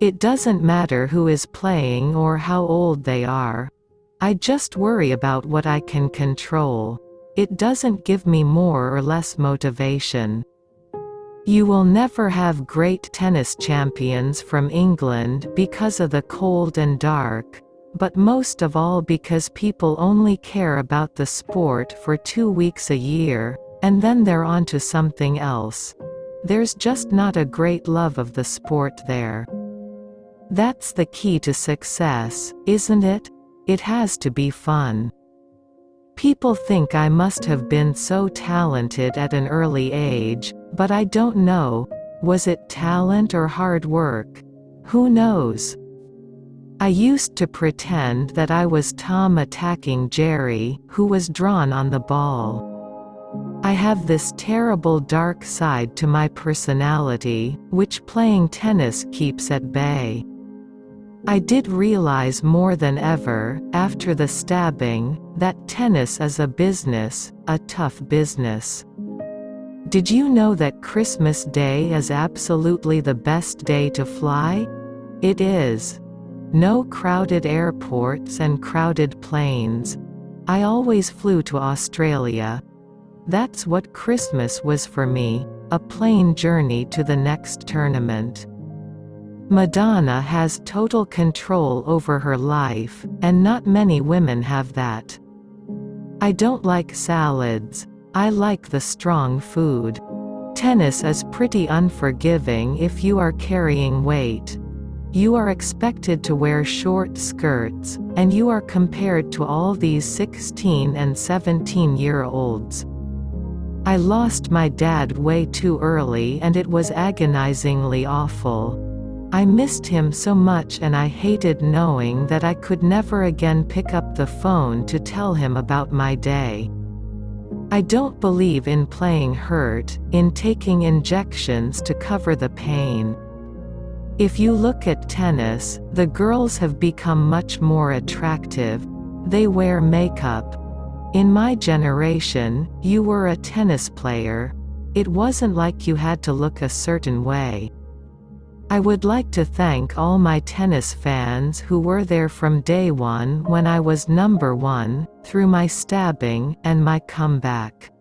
It doesn't matter who is playing or how old they are. I just worry about what I can control. It doesn't give me more or less motivation. You will never have great tennis champions from England because of the cold and dark, but most of all because people only care about the sport for 2 weeks a year, and then they're on to something else. There's just not a great love of the sport there. That's the key to success, isn't it? It has to be fun. People think I must have been so talented at an early age, but I don't know. Was it talent or hard work? Who knows? I used to pretend that I was Tom attacking Jerry, who was drawn on the ball. I have this terrible dark side to my personality, which playing tennis keeps at bay. I did realize more than ever, after the stabbing, that tennis is a business, a tough business. Did you know that Christmas Day is absolutely the best day to fly? It is. No crowded airports and crowded planes. I always flew to Australia. That's what Christmas was for me, a plane journey to the next tournament. Madonna has total control over her life, and not many women have that. I don't like salads. I like the strong food. Tennis is pretty unforgiving if you are carrying weight. You are expected to wear short skirts, and you are compared to all these 16 and 17-year-olds. I lost my dad way too early and it was agonizingly awful. I missed him so much and I hated knowing that I could never again pick up the phone to tell him about my day. I don't believe in playing hurt, in taking injections to cover the pain. If you look at tennis, the girls have become much more attractive. They wear makeup. In my generation, you were a tennis player. It wasn't like you had to look a certain way. I would like to thank all my tennis fans who were there from day one when I was number one, through my stabbing and my comeback.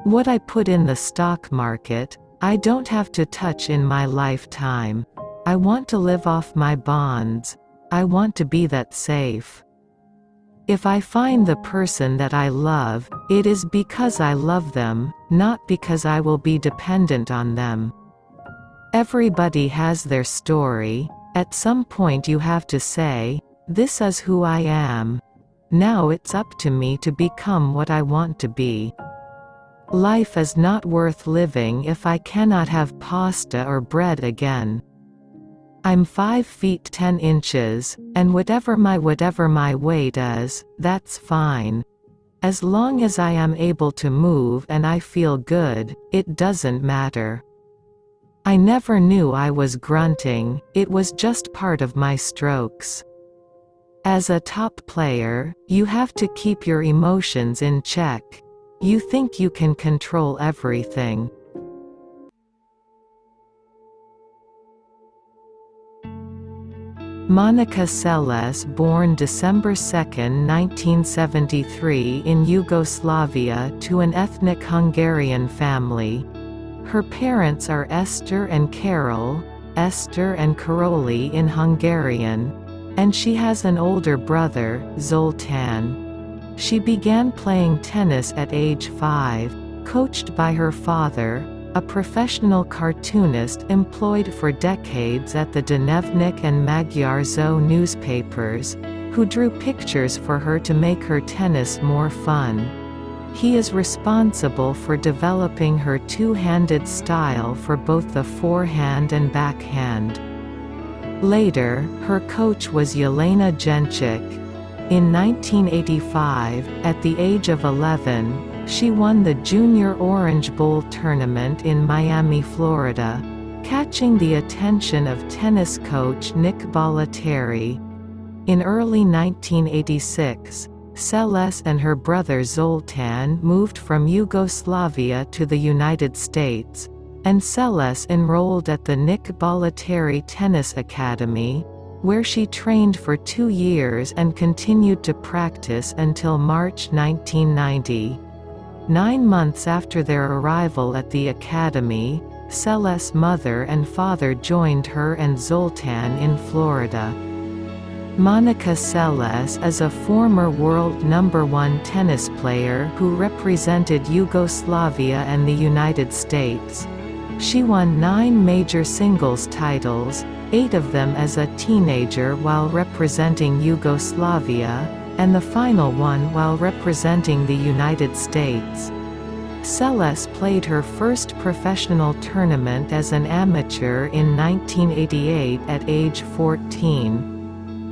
What I put in the stock market, I don't have to touch in my lifetime. I want to live off my bonds. I want to be that safe. If I find the person that I love, it is because I love them, not because I will be dependent on them. Everybody has their story. At some point you have to say, this is who I am. Now it's up to me to become what I want to be. Life is not worth living if I cannot have pasta or bread again. I'm 5 feet 10 inches, and whatever my weight is, that's fine. As long as I am able to move and I feel good, it doesn't matter. I never knew I was grunting, it was just part of my strokes. As a top player, you have to keep your emotions in check. You think you can control everything. Monicaseles, born December 2, 1973 in Yugoslavia to an ethnic Hungarian family. Her parents are Esther and Carol, Esther and Karoli in Hungarian, and she has an older brother, Zoltan. She began playing tennis at age 5, coached by her father, a professional cartoonist employed for decades at the Dnevnik and Magyar Zoo newspapers, who drew pictures for her to make her tennis more fun. He is responsible for developing her two-handed style for both the forehand and backhand. Later, her coach was Jelena Jenchik. In 1985, at the age of 11, she won the Junior Orange Bowl tournament in Miami, Florida, catching the attention of tennis coach Nick Bollettieri. In early 1986, SELES and her brother Zoltan moved from Yugoslavia to the United States, and SELES enrolled at the Nick Bollettieri Tennis Academy, where she trained for 2 years and continued to practice until March 1990. 9 months after their arrival at the academy, SELES' mother and father joined her and Zoltan in Florida. Monicaseles is a former world #1 tennis player who represented Yugoslavia and the United States. She won 9 major singles titles, 8 of them as a teenager while representing Yugoslavia, and the final one while representing the United States. SELES played her first professional tournament as an amateur in 1988 at age 14.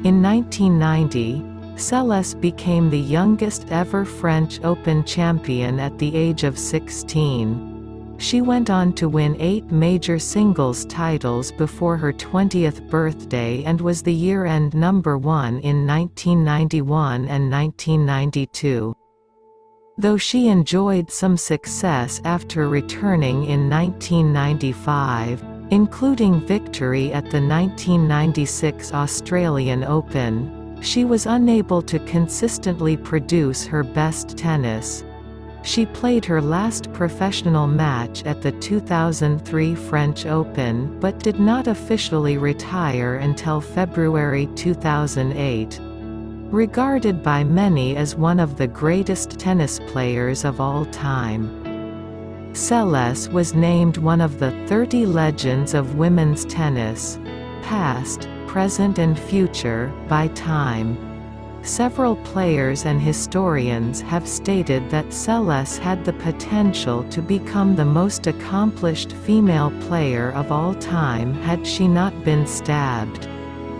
In 1990, SELES became the youngest ever French Open champion at the age of 16. She went on to win 8 major singles titles before her 20th birthday and was the year-end #1 in 1991 and 1992. Though she enjoyed some success after returning in 1995, including victory at the 1996 Australian Open, she was unable to consistently produce her best tennis. She played her last professional match at the 2003 French Open but did not officially retire until February 2008. Regarded by many as one of the greatest tennis players of all time, SELES was named one of the 30 legends of women's tennis, past, present and future, by Time. Several players and historians have stated that SELES had the potential to become the most accomplished female player of all time had she not been stabbed.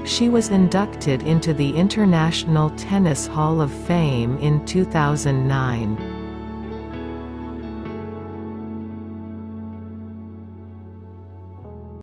She was inducted into the International Tennis Hall of Fame in 2009.